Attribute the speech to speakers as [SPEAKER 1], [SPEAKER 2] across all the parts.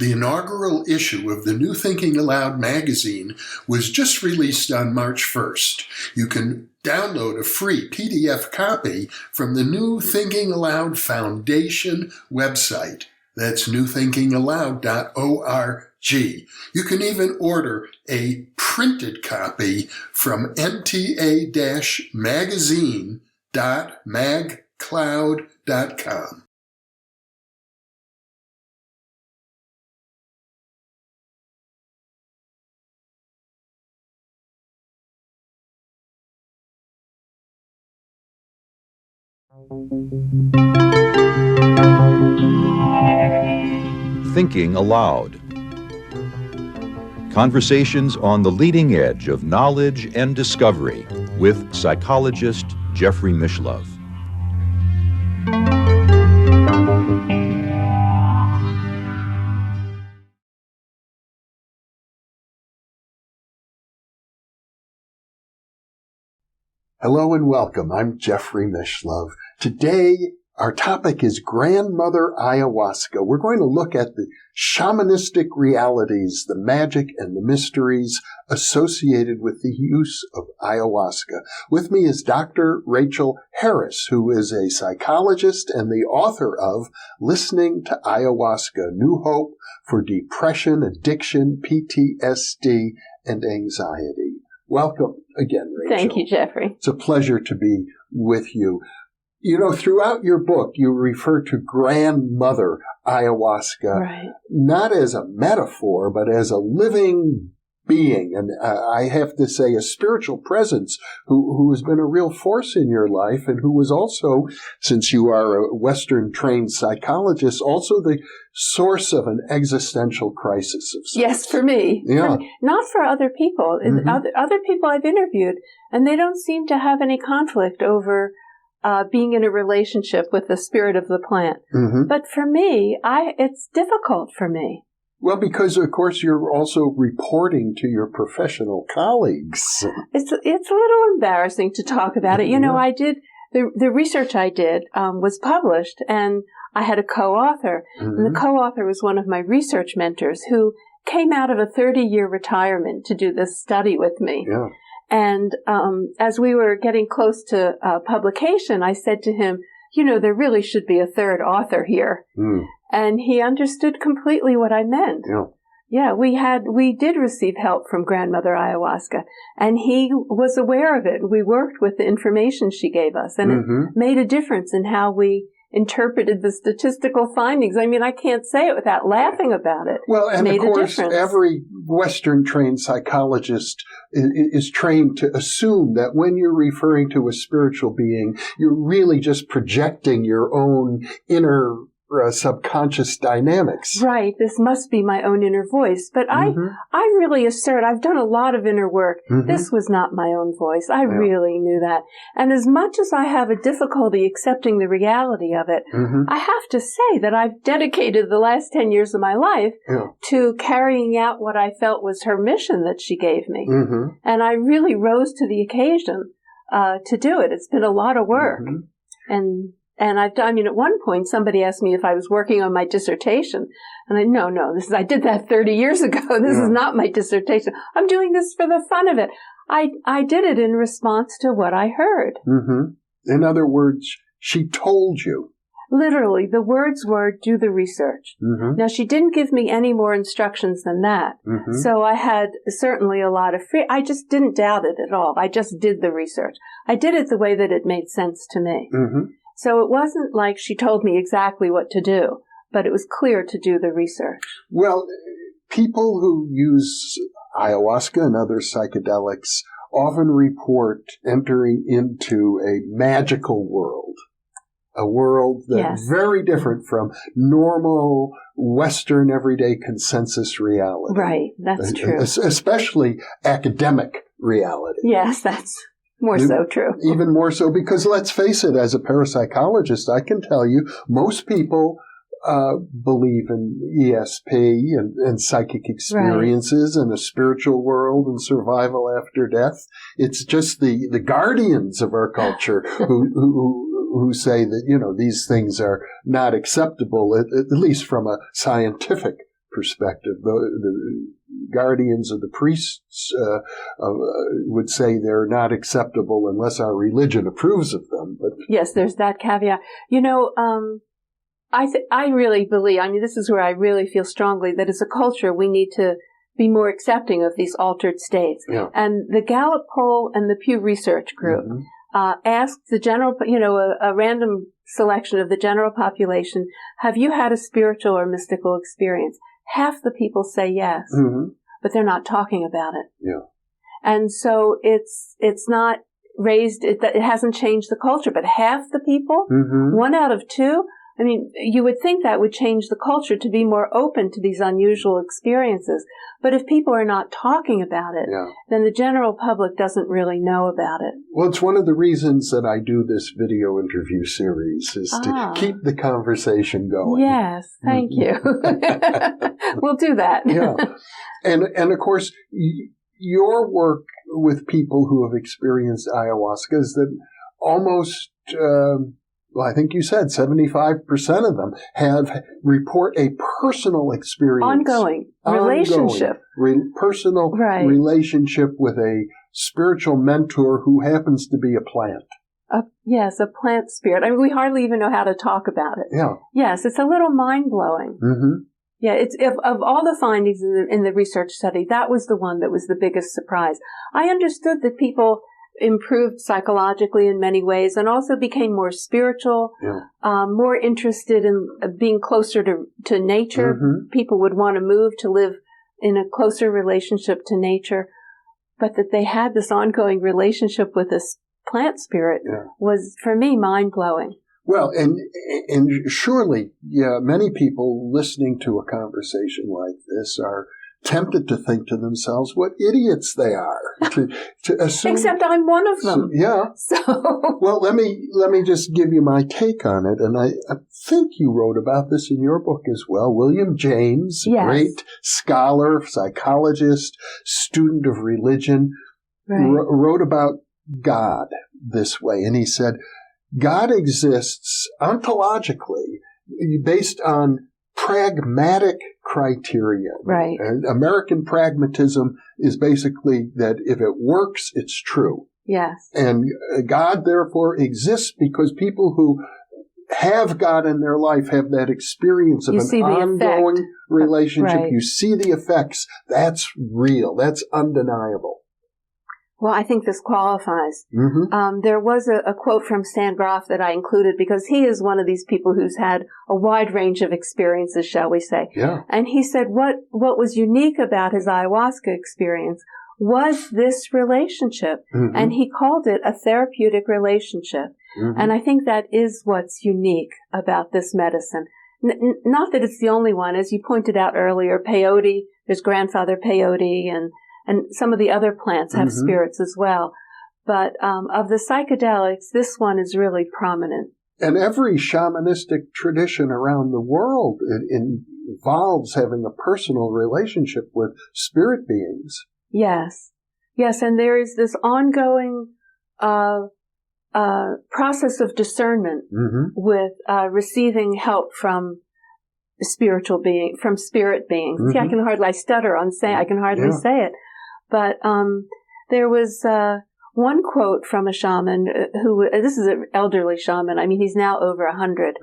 [SPEAKER 1] The inaugural issue of the New Thinking Aloud magazine was just released on March 1st. You can download a free PDF copy from the New Thinking Aloud Foundation website. That's newthinkingaloud.org. You can even order a printed copy from nta-magazine.magcloud.com.
[SPEAKER 2] Thinking Aloud. Conversations on the leading edge of knowledge and discovery with psychologist Jeffrey Mishlove.
[SPEAKER 1] Hello and welcome. I'm Jeffrey Mishlove. Today, our topic is Grandmother Ayahuasca. We're going to look at the shamanistic realities, the magic and the mysteries associated with the use of ayahuasca. With me is Dr. Rachel Harris, who is a psychologist and the author of Listening to Ayahuasca, New Hope for Depression, Addiction, PTSD, and Anxiety. Welcome again, Rachel.
[SPEAKER 3] Thank you, Jeffrey.
[SPEAKER 1] It's a pleasure to be with you. You know, throughout your book, you refer to Grandmother Ayahuasca,
[SPEAKER 3] Right.
[SPEAKER 1] not as a metaphor, but as a living being. And I have to say, a spiritual presence who has been a real force in your life and who was also, since you are a Western-trained psychologist, also the source of an existential crisis of sorts.
[SPEAKER 3] Yes, for me.
[SPEAKER 1] Yeah.
[SPEAKER 3] Not for other people.
[SPEAKER 1] Mm-hmm.
[SPEAKER 3] Other people I've interviewed, and they don't seem to have any conflict over being in a relationship with the spirit of the plant.
[SPEAKER 1] Mm-hmm.
[SPEAKER 3] But for me, it's difficult for me.
[SPEAKER 1] Well, because, of course, you're also reporting to your professional colleagues.
[SPEAKER 3] It's a little embarrassing to talk about it. You know, I did, the research I did was published, and I had a co-author.
[SPEAKER 1] Mm-hmm.
[SPEAKER 3] And the co-author was one of my research mentors who came out of a 30-year retirement to do this study with me.
[SPEAKER 1] Yeah.
[SPEAKER 3] And as we were getting close to publication, I said to him, you know, there really should be a third author here.
[SPEAKER 1] Mm.
[SPEAKER 3] And he understood completely what I meant.
[SPEAKER 1] Yeah.
[SPEAKER 3] Yeah, we did receive help from Grandmother Ayahuasca, and he was aware of it. We worked with the information she gave us, and
[SPEAKER 1] Mm-hmm.
[SPEAKER 3] it made a difference in how we interpreted the statistical findings. I mean, I can't say it without laughing about it.
[SPEAKER 1] Well, and
[SPEAKER 3] Made
[SPEAKER 1] of course,
[SPEAKER 3] a difference.
[SPEAKER 1] every Western-trained psychologist is trained to assume that when you're referring to a spiritual being, you're really just projecting your own inner subconscious dynamics.
[SPEAKER 3] Right, this must be my own inner voice. But
[SPEAKER 1] Mm-hmm.
[SPEAKER 3] I really assert, I've done a lot of inner work.
[SPEAKER 1] Mm-hmm.
[SPEAKER 3] This was not my own voice. I really knew that. And as much as I have a difficulty accepting the reality of it,
[SPEAKER 1] Mm-hmm.
[SPEAKER 3] I have to say that I've dedicated the last 10 years of my life
[SPEAKER 1] Yeah.
[SPEAKER 3] to carrying out what I felt was her mission that she gave me.
[SPEAKER 1] Mm-hmm.
[SPEAKER 3] And I really rose to the occasion to do it. It's been a lot of work.
[SPEAKER 1] Mm-hmm.
[SPEAKER 3] And I've done, I mean, at one point somebody asked me if I was working on my dissertation. And I did that 30 years ago. This is not my dissertation. I'm doing this for the fun of it. I did it in response to what I heard.
[SPEAKER 1] Mm-hmm. In other words, she told you.
[SPEAKER 3] Literally, the words were, do the research.
[SPEAKER 1] Mm-hmm.
[SPEAKER 3] Now, she didn't give me any more instructions than that.
[SPEAKER 1] Mm-hmm.
[SPEAKER 3] So I had certainly a lot of I just didn't doubt it at all. I just did the research. I did it the way that it made sense to me.
[SPEAKER 1] Mm-hmm.
[SPEAKER 3] So it wasn't like she told me exactly what to do, but it was clear to do the research.
[SPEAKER 1] Well, people who use ayahuasca and other psychedelics often report entering into a magical world, a world that's very different from normal Western everyday consensus reality.
[SPEAKER 3] Right, that's true.
[SPEAKER 1] Especially academic reality.
[SPEAKER 3] Yes, that's more so true.
[SPEAKER 1] Even more so because, let's face it, as a parapsychologist, I can tell you, most people believe in ESP and psychic experiences and a spiritual world and survival after death. It's just the guardians of our culture who say that, you know, these things are not acceptable, at least from a scientific perspective. The guardians of the priests would say they're not acceptable unless our religion approves of them. But
[SPEAKER 3] yes, there's that caveat. I really believe, this is where I really feel strongly that as a culture we need to be more accepting of these altered states.
[SPEAKER 1] Yeah.
[SPEAKER 3] And the Gallup poll and the Pew Research Group asked the general, a random selection of the general population, have you had a spiritual or mystical experience? Half the people say yes, but they're not talking about it.
[SPEAKER 1] Yeah.
[SPEAKER 3] And so it's not raised, it hasn't changed the culture, but half the people, 1 out of 2, you would think that would change the culture to be more open to these unusual experiences. But if people are not talking about it, then the general public doesn't really know about it.
[SPEAKER 1] Well, it's one of the reasons that I do this video interview series, is to keep the conversation going.
[SPEAKER 3] Yes, thank you. We'll do that.
[SPEAKER 1] Yeah. And of course, your work with people who have experienced ayahuasca is that almost... I think you said 75% of them report a personal experience.
[SPEAKER 3] Ongoing relationship.
[SPEAKER 1] Personal relationship with a spiritual mentor who happens to be a plant.
[SPEAKER 3] Yes, a plant spirit. We hardly even know how to talk about it.
[SPEAKER 1] Yeah.
[SPEAKER 3] Yes, it's a little mind-blowing. Yeah, it's of all the findings in the research study, that was the one that was the biggest surprise. I understood that people improved psychologically in many ways and also became more spiritual, more interested in being closer to nature. People would want to move to live in a closer relationship to nature, but that they had this ongoing relationship with this plant spirit was, for me, mind-blowing.
[SPEAKER 1] Well, and surely, many people listening to a conversation like this are tempted to think to themselves what idiots they are to assume.
[SPEAKER 3] Except I'm one of them. So
[SPEAKER 1] well, let me just give you my take on it, and I think you wrote about this in your book as well. William James, great scholar, psychologist, student of religion, wrote about God this way, and he said, God exists ontologically based on pragmatic criteria.
[SPEAKER 3] Right.
[SPEAKER 1] And American pragmatism is basically that if it works, it's true.
[SPEAKER 3] Yes.
[SPEAKER 1] And God, therefore, exists because people who have God in their life have that experience of an ongoing relationship. You see the effects. That's real. That's undeniable.
[SPEAKER 3] Well, I think this qualifies. There was a quote from Stan Grof that I included because he is one of these people who's had a wide range of experiences, shall we say.
[SPEAKER 1] Yeah.
[SPEAKER 3] And he said what was unique about his ayahuasca experience was this relationship. And he called it a therapeutic relationship. And I think that is what's unique about this medicine. Not that it's the only one. As you pointed out earlier, peyote, there's grandfather peyote, and some of the other plants have spirits as well. But of the psychedelics, this one is really prominent.
[SPEAKER 1] And every shamanistic tradition around the world involves having a personal relationship with spirit beings.
[SPEAKER 3] Yes. Yes, and there is this ongoing process of discernment with receiving help from spirit beings. See, I stutter on saying, I can hardly say it. But there was one quote from a shaman this is an elderly shaman. He's now over 100.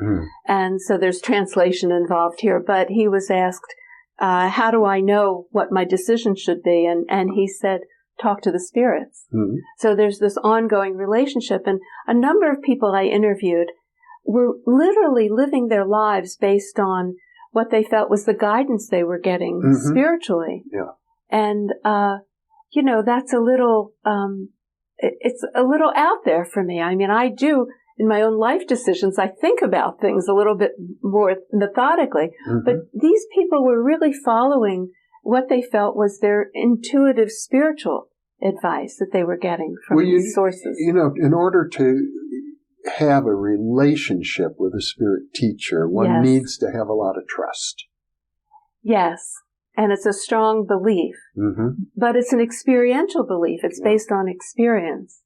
[SPEAKER 3] And so there's translation involved here. But he was asked, how do I know what my decision should be? And he said, talk to the spirits. So there's this ongoing relationship. And a number of people I interviewed were literally living their lives based on what they felt was the guidance they were getting spiritually.
[SPEAKER 1] Yeah.
[SPEAKER 3] And, that's a little, it's a little out there for me. I do, in my own life decisions, I think about things a little bit more methodically. But these people were really following what they felt was their intuitive spiritual advice that they were getting from these sources.
[SPEAKER 1] In order to have a relationship with a spirit teacher, one needs to have a lot of trust.
[SPEAKER 3] Yes. And it's a strong belief. But it's an experiential belief. It's based on experience.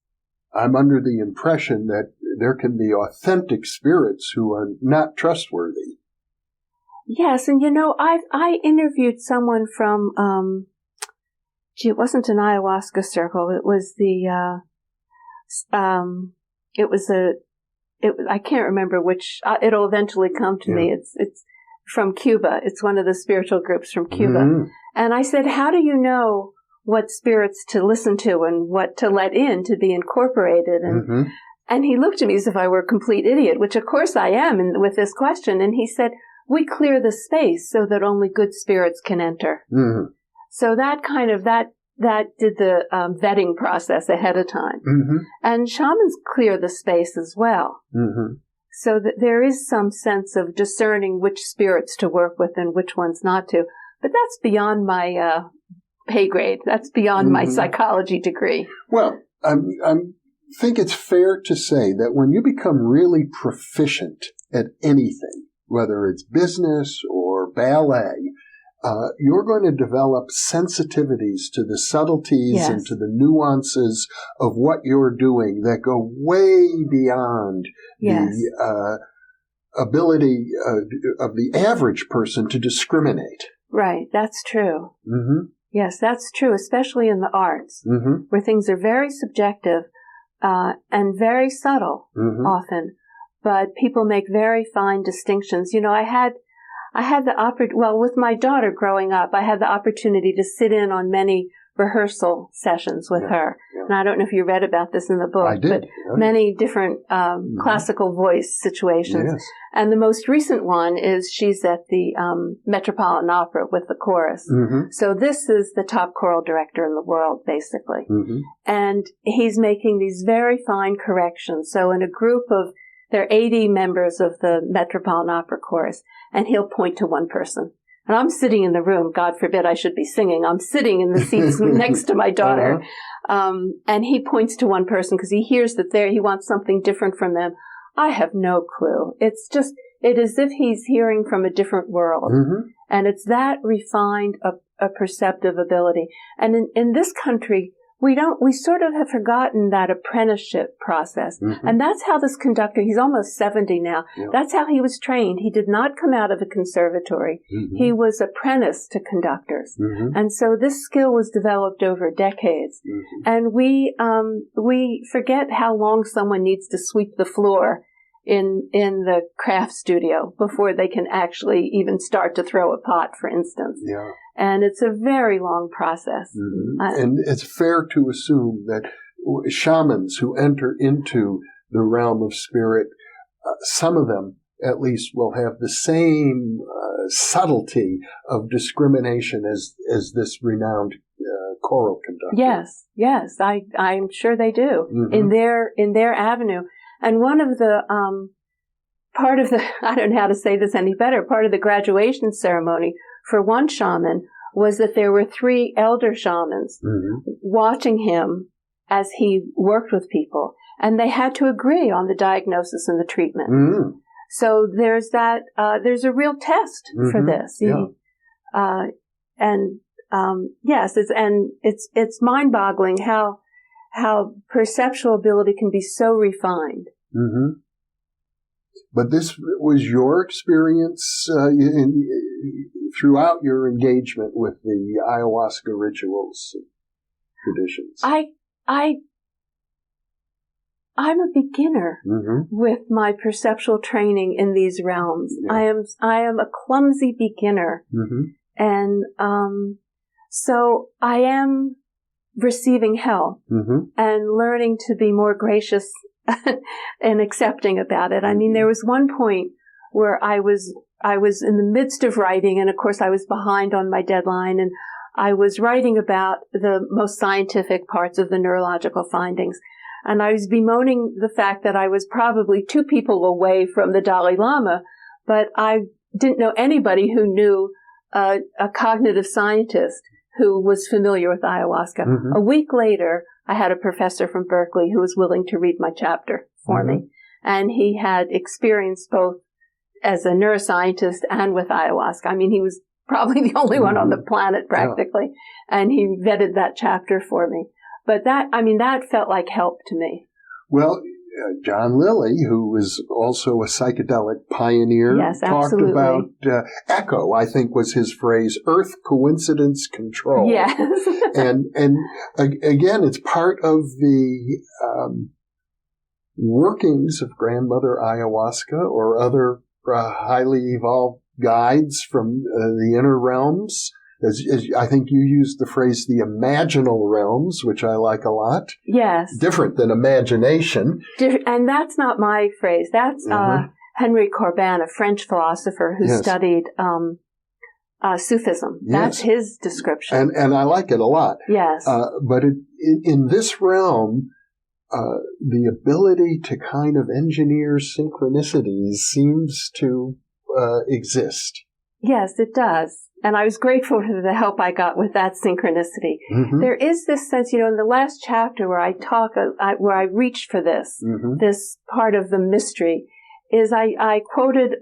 [SPEAKER 1] I'm under the impression that there can be authentic spirits who are not trustworthy.
[SPEAKER 3] Yes, and I interviewed someone from, it wasn't an ayahuasca circle. It was I can't remember which. It'll eventually come to me. It's from Cuba. It's one of the spiritual groups from Cuba.
[SPEAKER 1] Mm-hmm.
[SPEAKER 3] And I said, how do you know what spirits to listen to and what to let in to be incorporated? And he looked at me as if I were a complete idiot, which of course I am with this question. And he said, we clear the space so that only good spirits can enter.
[SPEAKER 1] Mm-hmm.
[SPEAKER 3] So that did the vetting process ahead of time.
[SPEAKER 1] Mm-hmm.
[SPEAKER 3] And shamans clear the space as well.
[SPEAKER 1] Mm-hmm.
[SPEAKER 3] So that there is some sense of discerning which spirits to work with and which ones not to. But that's beyond my pay grade. That's beyond my psychology degree.
[SPEAKER 1] Well, I think it's fair to say that when you become really proficient at anything, whether it's business or ballet, you're going to develop sensitivities to the subtleties and to the nuances of what you're doing that go way beyond the ability of the average person to discriminate.
[SPEAKER 3] Right, that's true.
[SPEAKER 1] Mm-hmm.
[SPEAKER 3] Yes, that's true, especially in the arts, where things are very subjective and very subtle often, but people make very fine distinctions. I had the with my daughter growing up, I had the opportunity to sit in on many rehearsal sessions with her. Yeah. And I don't know if you read about this in the book,
[SPEAKER 1] I did.
[SPEAKER 3] But many different classical voice situations. Yes. And the most recent one is she's at the Metropolitan Opera with the chorus. So this is the top choral director in the world, basically. And he's making these very fine corrections. So in a group of, there are 80 members of the Metropolitan Opera chorus, and he'll point to one person. And I'm sitting in the room. God forbid I should be singing. I'm sitting in the seats next to my daughter. And he points to one person because he hears that he wants something different from them. I have no clue. It is as if he's hearing from a different world. And it's that refined a perceptive ability. And in this country, we sort of have forgotten that apprenticeship process. And that's how this conductor, he's almost 70 now, that's how he was trained. He did not come out of a conservatory. He was apprenticed to conductors. And so this skill was developed over decades. And we forget how long someone needs to sweep the floor in the craft studio before they can actually even start to throw a pot, for instance. And it's a very long process.
[SPEAKER 1] And it's fair to assume that shamans who enter into the realm of spirit, some of them at least will have the same subtlety of discrimination as this renowned choral conductor.
[SPEAKER 3] Yes, I'm sure they do in their avenue. And one of the part of the, I don't know how to say this any better, part of the graduation ceremony for one shaman was that there were 3 elder shamans watching him as he worked with people, and they had to agree on the diagnosis and the treatment. So there's that, there's a real test for this. It's mind-boggling how perceptual ability can be so refined.
[SPEAKER 1] But this was your experience throughout your engagement with the ayahuasca rituals and traditions.
[SPEAKER 3] I'm a beginner with my perceptual training in these realms. I am a clumsy beginner, and so I am receiving help and learning to be more gracious and accepting about it. I mean, there was one point where I was in the midst of writing, and of course I was behind on my deadline, and I was writing about the most scientific parts of the neurological findings. And I was bemoaning the fact that I was probably 2 people away from the Dalai Lama, but I didn't know anybody who knew a cognitive scientist who was familiar with ayahuasca. A week later, I had a professor from Berkeley who was willing to read my chapter for me. And he had experience both as a neuroscientist and with ayahuasca. I mean, he was probably the only one on the planet practically. And he vetted that chapter for me. But that felt like help to me.
[SPEAKER 1] Well, John Lilly, who was also a psychedelic pioneer,
[SPEAKER 3] Yes,
[SPEAKER 1] talked
[SPEAKER 3] absolutely.
[SPEAKER 1] about echo, I think was his phrase, earth coincidence control.
[SPEAKER 3] Yes.
[SPEAKER 1] and again, it's part of the workings of Grandmother Ayahuasca or other highly evolved guides from the inner realms. As I think you used the phrase, the imaginal realms, which I like a lot.
[SPEAKER 3] Yes.
[SPEAKER 1] Different than imagination.
[SPEAKER 3] And that's not my phrase. That's Henry Corbin, a French philosopher who studied Sufism.
[SPEAKER 1] Yes.
[SPEAKER 3] That's his description.
[SPEAKER 1] And I like it a lot.
[SPEAKER 3] Yes.
[SPEAKER 1] But in this realm, the ability to kind of engineer synchronicities seems to exist.
[SPEAKER 3] Yes, it does. And I was grateful for the help I got with that synchronicity.
[SPEAKER 1] Mm-hmm.
[SPEAKER 3] There is this sense, in the last chapter where I talk, where I reached for this, this part of the mystery, is I quoted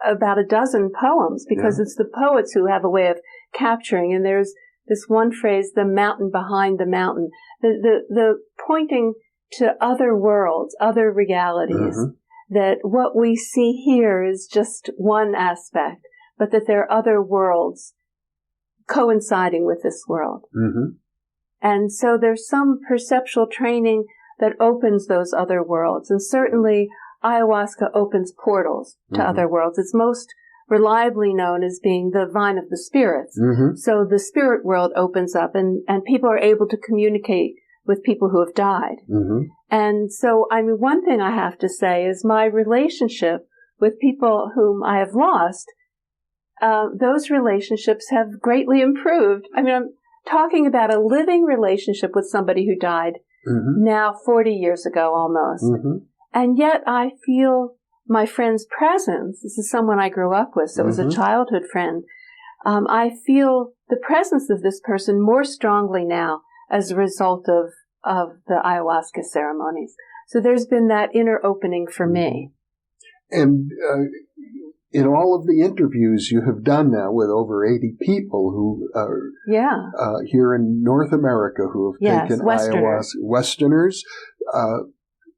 [SPEAKER 3] about a dozen poems because it's the poets who have a way of capturing. And there's this one phrase, the mountain behind the mountain, the pointing to other worlds, other realities, that what we see here is just one aspect, but that there are other worlds coinciding with this world. And so there's some perceptual training that opens those other worlds. And certainly ayahuasca opens portals to other worlds. It's most reliably known as being the vine of the spirits. So the spirit world opens up and people are able to communicate with people who have died. And so, one thing I have to say is my relationship with people whom I have lost, those relationships have greatly improved. I'm talking about a living relationship with somebody who died now 40 years ago almost. And yet I feel my friend's presence. This is someone I grew up with, so it was a childhood friend. I feel the presence of this person more strongly now as a result of the ayahuasca ceremonies. So there's been that inner opening for me.
[SPEAKER 1] And in all of the interviews you have done now with over 80 people who are here in North America who have taken ayahuasca, Westerners,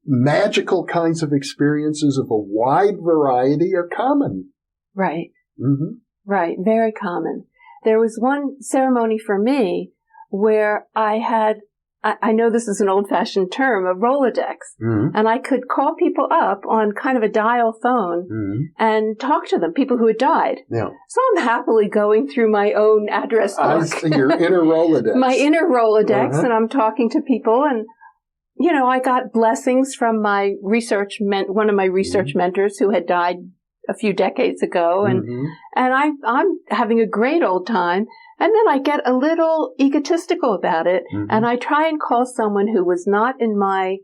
[SPEAKER 1] magical kinds of experiences of a wide variety are common.
[SPEAKER 3] Right. Right. Very common. There was one ceremony for me where I had, I know this is an old-fashioned term, a Rolodex, and I could call people up on kind of a dial phone and talk to them, people who had died. So I'm happily going through my own address book.
[SPEAKER 1] I see your inner Rolodex.
[SPEAKER 3] My inner Rolodex, and I'm talking to people, and I got blessings from my one of my research mentors who had died a few decades ago, and I'm having a great old time. And then I get a little egotistical about it, and I try and call someone who was not in my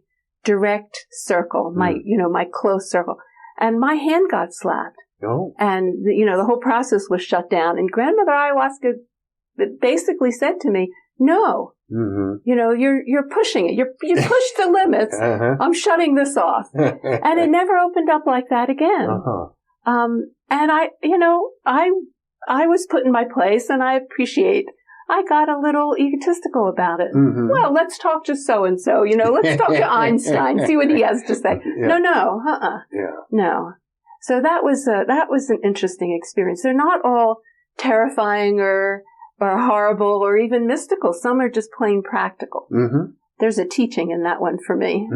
[SPEAKER 3] direct circle, my close circle, and my hand got slapped. And the whole process was shut down. And Grandmother Ayahuasca basically said to me, "No, you're pushing it. You pushed the limits. I'm shutting this off." And it never opened up like that again. And I was put in my place, and I got a little egotistical about it. Well, let's talk to so-and-so, let's talk to Einstein, see what he has to say. No. So that was an interesting experience. They're not all terrifying or horrible or even mystical. Some are just plain practical. There's a teaching in that one for me.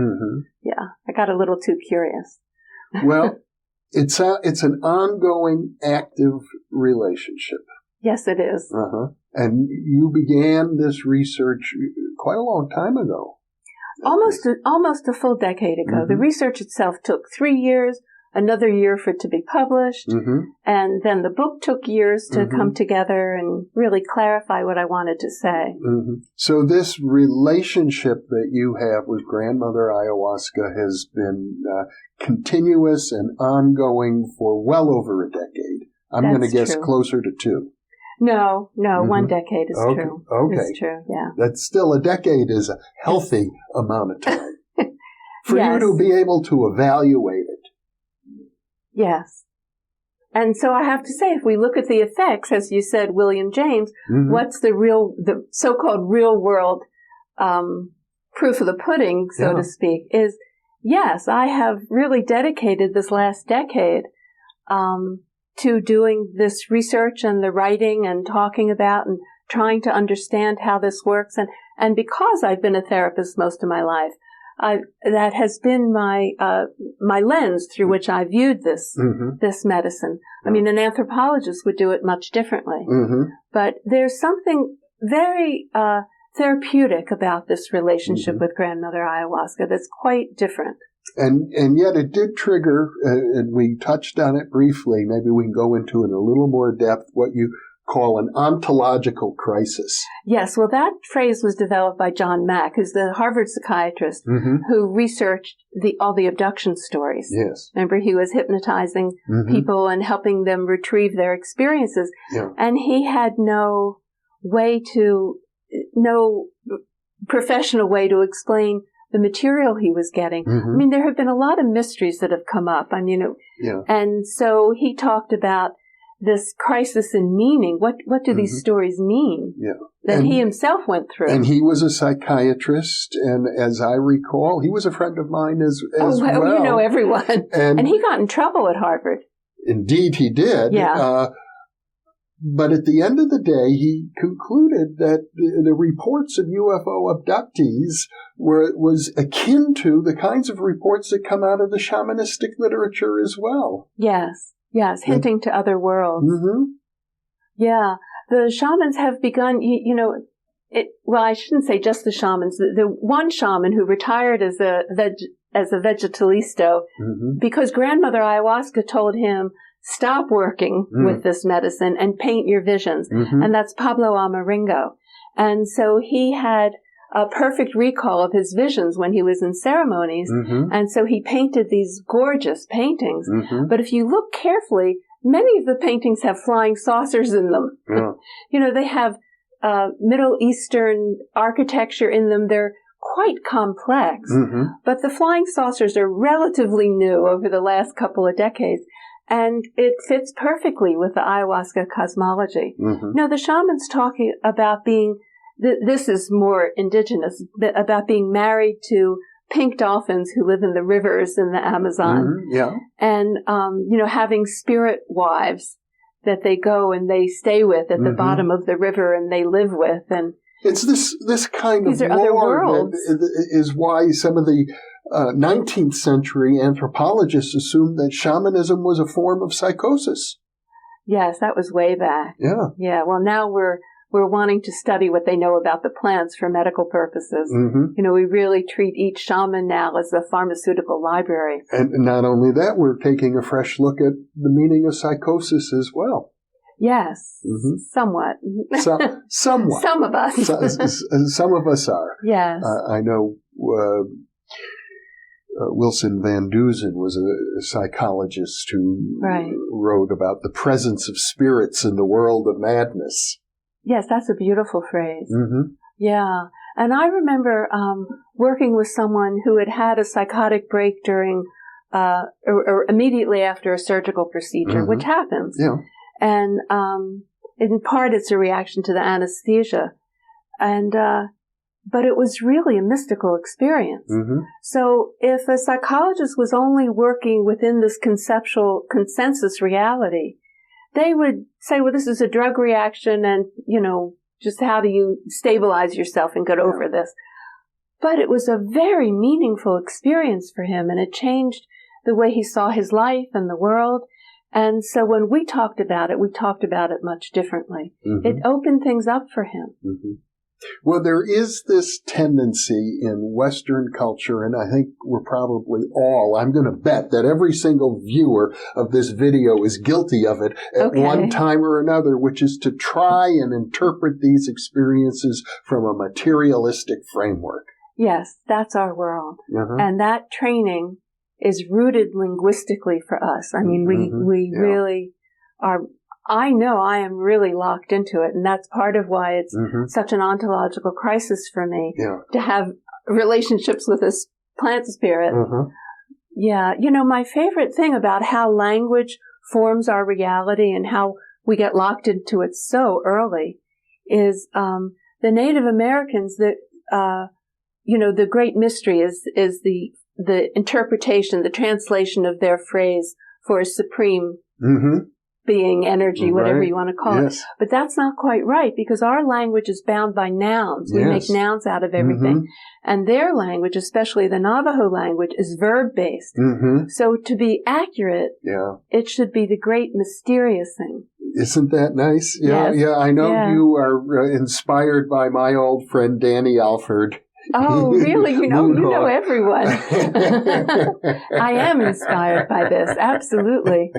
[SPEAKER 3] Yeah, I got a little too curious.
[SPEAKER 1] Well, it's an ongoing, active relationship.
[SPEAKER 3] Yes, it is.
[SPEAKER 1] And you began this research quite a long time ago.
[SPEAKER 3] Almost a full decade ago. The research itself took 3 years, another year for it to be published, and then the book took years to come together and really clarify what I wanted to say.
[SPEAKER 1] So this relationship that you have with Grandmother Ayahuasca has been continuous and ongoing for well over a decade. I'm going to guess closer to 2.
[SPEAKER 3] No, 1 decade is true.
[SPEAKER 1] Okay.
[SPEAKER 3] It's true, yeah.
[SPEAKER 1] That's still, a decade is a healthy amount of time. For you to be able to evaluate it.
[SPEAKER 3] Yes. And so I have to say, if we look at the effects, as you said, William James, what's the so-called real world proof of the pudding, so to speak, is Yes, I have really dedicated this last decade to doing this research and the writing and talking about and trying to understand how this works. And because I've been a therapist most of my life, that has been my lens through which I viewed this medicine. I mean, an anthropologist would do it much differently. But there's something very therapeutic about this relationship with Grandmother Ayahuasca that's quite different.
[SPEAKER 1] And yet it did trigger, and we touched on it briefly, maybe we can go into it in a little more depth, what you call an ontological crisis.
[SPEAKER 3] Yes, well, that phrase was developed by John Mack, who's the Harvard psychiatrist who researched all the abduction stories.
[SPEAKER 1] Yes.
[SPEAKER 3] Remember, he was hypnotizing people and helping them retrieve their experiences.
[SPEAKER 1] Yeah.
[SPEAKER 3] And he had no professional way to explain the material he was getting. I mean, there have been a lot of mysteries that have come up. I mean, and so he talked about this crisis in meaning. What do these stories mean? That he himself went through.
[SPEAKER 1] And he was a psychiatrist, and as I recall, he was a friend of mine as well.
[SPEAKER 3] You know everyone. And he got in trouble at Harvard.
[SPEAKER 1] Indeed, he did.
[SPEAKER 3] Yeah.
[SPEAKER 1] But at the end of the day, he concluded that the reports of UFO abductees was akin to the kinds of reports that come out of the shamanistic literature as well.
[SPEAKER 3] Yes, hinting to other worlds. Yeah, the shamans have begun, well, I shouldn't say just the shamans. The one shaman who retired as a vegetalisto, because Grandmother Ayahuasca told him, stop working with this medicine and paint your visions. And that's Pablo Amaringo. And so he had a perfect recall of his visions when he was in ceremonies. And so he painted these gorgeous paintings. But if you look carefully, many of the paintings have flying saucers in them. They have Middle Eastern architecture in them. They're quite complex. But the flying saucers are relatively new over the last couple of decades. And it fits perfectly with the ayahuasca cosmology. The shamans talking about being, this is more indigenous, about being married to pink dolphins who live in the rivers in the Amazon. And, having spirit wives that they go and they stay with at the bottom of the river and they live with. And
[SPEAKER 1] it's this kind of
[SPEAKER 3] other
[SPEAKER 1] lore
[SPEAKER 3] worlds.
[SPEAKER 1] that is why some of the 19th century anthropologists assumed that shamanism was a form of psychosis.
[SPEAKER 3] Yes, that was way back. Yeah. Well, now we're wanting to study what they know about the plants for medical purposes. We really treat each shaman now as a pharmaceutical library.
[SPEAKER 1] And not only that, we're taking a fresh look at the meaning of psychosis as well.
[SPEAKER 3] Yes, somewhat.
[SPEAKER 1] Somewhat.
[SPEAKER 3] Some of us.
[SPEAKER 1] Some of us are.
[SPEAKER 3] Yes.
[SPEAKER 1] I know Wilson Van Dusen was a psychologist who wrote about the presence of spirits in the world of madness.
[SPEAKER 3] Yes, that's a beautiful phrase. Yeah. And I remember working with someone who had a psychotic break during or immediately after a surgical procedure, which happens. And in part it's a reaction to the anesthesia. And but it was really a mystical experience. So if a psychologist was only working within this conceptual consensus reality, they would say, well, this is a drug reaction and, just how do you stabilize yourself and get over this? But it was a very meaningful experience for him, and it changed the way he saw his life and the world. And so when we talked about it much differently. It opened things up for him.
[SPEAKER 1] Well, there is this tendency in Western culture, and I think we're probably all, I'm going to bet that every single viewer of this video is guilty of it at one time or another, which is to try and interpret these experiences from a materialistic framework.
[SPEAKER 3] Yes, that's our world. And that training is rooted linguistically for us. I mean, we really are. I know I am really locked into it, and that's part of why it's such an ontological crisis for me to have relationships with this plant spirit. Yeah. My favorite thing about how language forms our reality and how we get locked into it so early is the Native Americans that, the great mystery is the the interpretation, the translation of their phrase for a supreme being, energy, whatever you want to call it. But that's not quite right, because our language is bound by nouns. We make nouns out of everything. And their language, especially the Navajo language, is verb-based. So to be accurate, it should be the great mysterious thing.
[SPEAKER 1] Isn't that nice? Yeah, I know you are inspired by my old friend Danny Alford.
[SPEAKER 3] Oh, really? You know everyone. I am inspired by this, absolutely.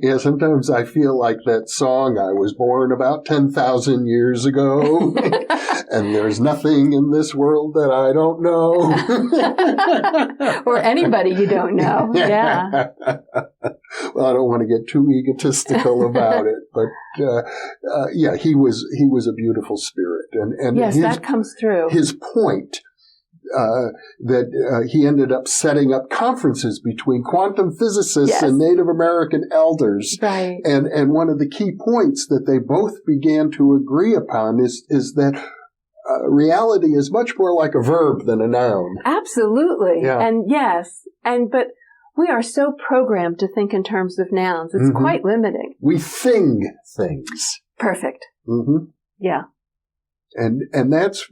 [SPEAKER 1] Yeah, sometimes I feel like that song, I was born about 10,000 years ago, and there's nothing in this world that I don't know.
[SPEAKER 3] Or anybody you don't know, yeah.
[SPEAKER 1] Well, I don't want to get too egotistical about it, but yeah, he was a beautiful spirit. And
[SPEAKER 3] yes, that comes through.
[SPEAKER 1] His point that he ended up setting up conferences between quantum physicists and Native American elders.
[SPEAKER 3] Right.
[SPEAKER 1] And one of the key points that they both began to agree upon is that reality is much more like a verb than a noun.
[SPEAKER 3] Absolutely.
[SPEAKER 1] Yeah.
[SPEAKER 3] And but we are so programmed to think in terms of nouns. It's quite limiting.
[SPEAKER 1] We thing things.
[SPEAKER 3] Perfect. Yeah.
[SPEAKER 1] And that's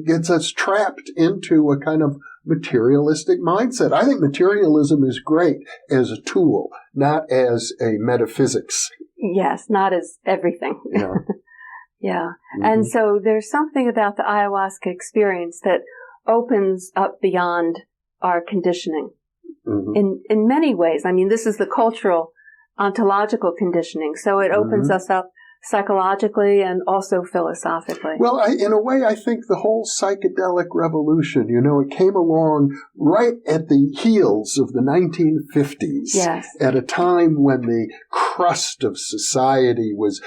[SPEAKER 1] gets us trapped into a kind of materialistic mindset. I think materialism is great as a tool, not as a metaphysics.
[SPEAKER 3] Yes, not as everything.
[SPEAKER 1] Yeah.
[SPEAKER 3] Yeah. And so there's something about the ayahuasca experience that opens up beyond our conditioning in many ways. I mean, this is the cultural ontological conditioning. So it opens us up psychologically and also philosophically.
[SPEAKER 1] Well, in a way, I think the whole psychedelic revolution, it came along right at the heels of the 1950s.
[SPEAKER 3] Yes.
[SPEAKER 1] At a time when the crust of society was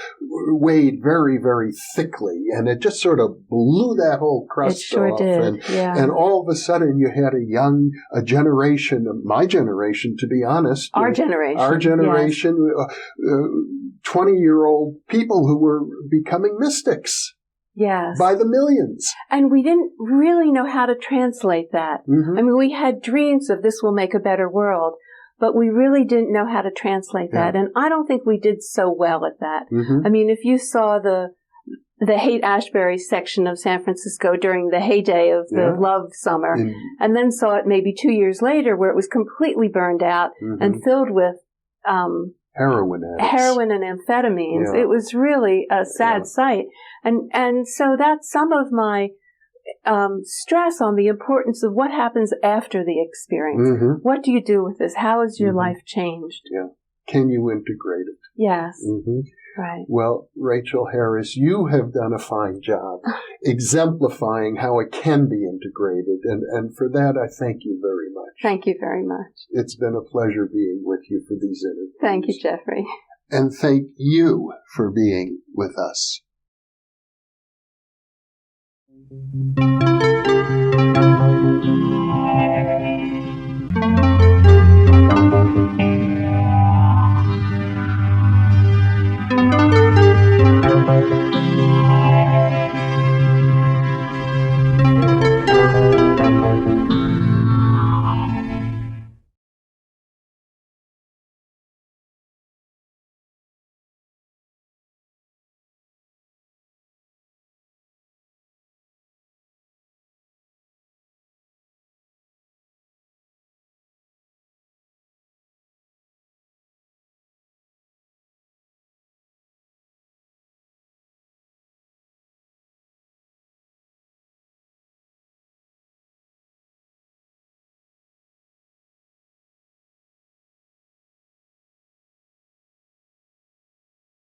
[SPEAKER 1] weighed very, very thickly, and it just sort of blew that whole crust off. And all of a sudden, you had a generation, my generation, to be honest.
[SPEAKER 3] Our generation.
[SPEAKER 1] 20-year-old people who were becoming mystics.
[SPEAKER 3] Yes.
[SPEAKER 1] By the millions.
[SPEAKER 3] And we didn't really know how to translate that. I mean, we had dreams of this will make a better world, but we really didn't know how to translate that. And I don't think we did so well at that. I mean, if you saw the Haight-Ashbury section of San Francisco during the heyday of the love summer, and then saw it maybe 2 years later where it was completely burned out and filled with
[SPEAKER 1] heroin
[SPEAKER 3] and amphetamines. It was really a sad sight. And so that's some of my stress on the importance of what happens after the experience. What do you do with this? How has your life changed?
[SPEAKER 1] Yeah. Can you integrate it?
[SPEAKER 3] Yes. Right.
[SPEAKER 1] Well, Rachel Harris, you have done a fine job exemplifying how it can be integrated. And for that, I thank you very much.
[SPEAKER 3] Thank you very much. It's
[SPEAKER 1] been a pleasure being with you for these interviews.
[SPEAKER 3] Thank you, Jeffrey.
[SPEAKER 1] And thank you for being with us.